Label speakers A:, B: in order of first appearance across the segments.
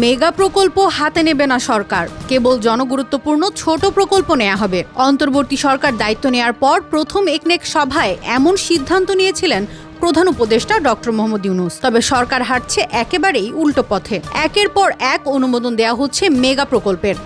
A: Mega প্রকল্প হাতে নেবে না সরকার, কেবল জনগুরুত্বপূর্ণ ছোট প্রকল্প নেওয়া হবে। অন্তর্বর্তী সরকার দায়িত্ব নেওয়ার পর প্রথম একনেক সভায় এমন সিদ্ধান্ত নিয়েছিলেন প্রধান উপদেষ্টা ডক্টর মোহাম্মদ ইউনূস। তবে সরকার হাঁটছে একেবারেই উল্টো পথে। একের পর এক অনুমোদন দেওয়া হচ্ছে মেগা প্রকল্পের।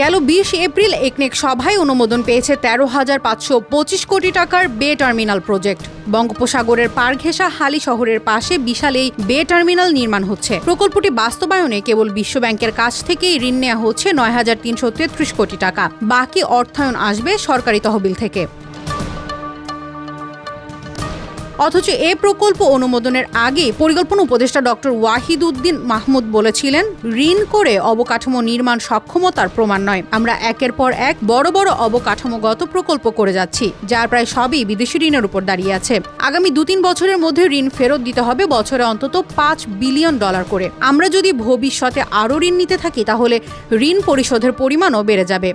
A: গেল 20 এপ্রিল একনেক সভায় অনুমোদন পেয়েছে 13,525 কোটি টাকার বে টার্মিনাল প্রজেক্ট। বঙ্গোপসাগরের পার ঘেঁষা হালি শহরের পাশে বিশাল এই বে টার্মিনাল নির্মাণ হচ্ছে। প্রকল্পটি বাস্তবায়নে কেবল বিশ্বব্যাংকের কাছ থেকেই ঋণ নেওয়া হচ্ছে 9,333 কোটি টাকা। বাকি অর্থায়ন আসবে সরকারি তহবিল থেকে। অথচ এ প্রকল্প অনুমোদনের আগে পরিকল্পনা উপদেষ্টা ডক্টর ওয়াহিদ উদ্দিন মাহমুদ বলেছিলেন, ঋণ করে অবকাঠামো নির্মাণ সক্ষমতার প্রমাণ নয়। আমরা একের পর এক বড় বড় অবকাঠামোগত প্রকল্প করে যাচ্ছি, যার প্রায় সবই বিদেশি ঋণের উপর দাঁড়িয়ে আছে। আগামী 2-3 বছরের মধ্যে ঋণ ফেরত দিতে হবে বছরে অন্তত $5 বিলিয়ন করে। আমরা যদি ভবিষ্যতে আরও ঋণ নিতে থাকি তাহলে ঋণ পরিশোধের পরিমাণও বেড়ে যাবে।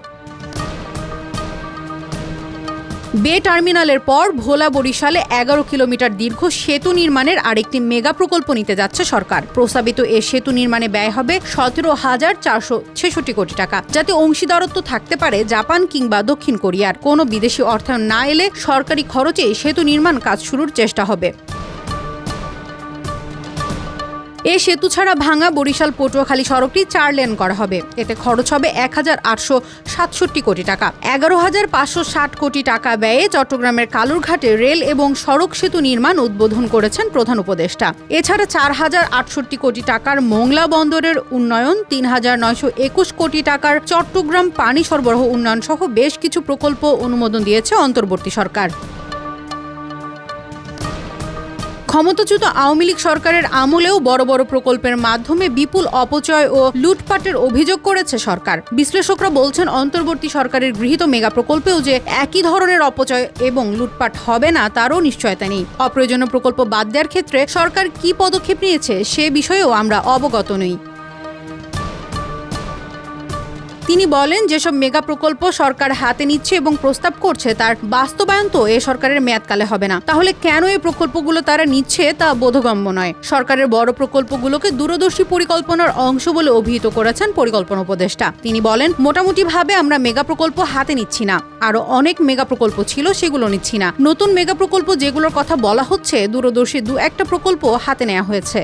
A: বে টার্মিনালের পর ভোলা বরিশালে 11 কিলোমিটার দীর্ঘ সেতু নির্মাণের আরেকটি মেগা প্রকল্প নিতে যাচ্ছে সরকার। প্রস্তাবিত এ সেতু নির্মাণে ব্যয় হবে 17,466 কোটি টাকা, যাতে অংশীদারত্ব থাকতে পারে জাপান কিংবা দক্ষিণ কোরিয়ার। কোনো বিদেশি অর্থায়ন না এলে সরকারি খরচে সেতু নির্মাণ কাজ শুরুর চেষ্টা হবে। এ সেতু ছাড়া ভাঙা বরিশাল পটুয়াখালী সড়কটি 4 লেন করা হবে। এতে খরচ হবে 1,867 কোটি টাকা। 11,560 কোটি টাকা ব্যয়ে চট্টগ্রামের কালুরঘাটে রেল এবং সড়ক সেতু নির্মাণ উদ্বোধন করেছেন প্রধান উপদেষ্টা। এছাড়া 4,068 কোটি টাকার মোংলা বন্দরের উন্নয়ন, 3,921 কোটি টাকার চট্টগ্রাম পানি সরবরাহ উন্নয়ন সহ বেশ কিছু প্রকল্প অনুমোদন দিয়েছে অন্তর্বর্তী সরকার। ক্ষমতাচ্যুত আওয়ামী লীগ সরকারের আমলেও বড় বড় প্রকল্পের মাধ্যমে বিপুল অপচয় ও লুটপাটের অভিযোগ করেছে সরকার। বিশ্লেষকরা বলছেন, অন্তর্বর্তী সরকারের গৃহীত মেগা প্রকল্পেও যে একই ধরনের অপচয় এবং লুটপাট হবে না তারও নিশ্চয়তা নেই। অপ্রয়োজনীয় প্রকল্প বাদ দেওয়ার ক্ষেত্রে সরকার কী পদক্ষেপ নিয়েছে সে বিষয়েও আমরা অবগত নই। তিনি বলেন, যেসব মেগা প্রকল্প সরকার হাতে নিচ্ছে এবং প্রস্তাব করছে তার বাস্তবায়ন তো এ সরকারের মেয়াদকালে হবে না। তাহলে কেন এই প্রকল্পগুলো তারা নিচ্ছে তা বোধগম্য নয়। সরকারের বড় প্রকল্পগুলোকে দূরদর্শী পরিকল্পনার অংশ বলে অভিহিত করেছেন পরিকল্পনা উপদেষ্টা। তিনি বলেন, মোটামুটিভাবে আমরা মেগা প্রকল্প হাতে নিচ্ছি না, আরো অনেক মেগা প্রকল্প ছিল সেগুলো নিচ্ছি না। নতুন মেগা প্রকল্প যেগুলোর কথা বলা হচ্ছে, দূরদর্শী 2-1টা প্রকল্প হাতে নেওয়া হয়েছে।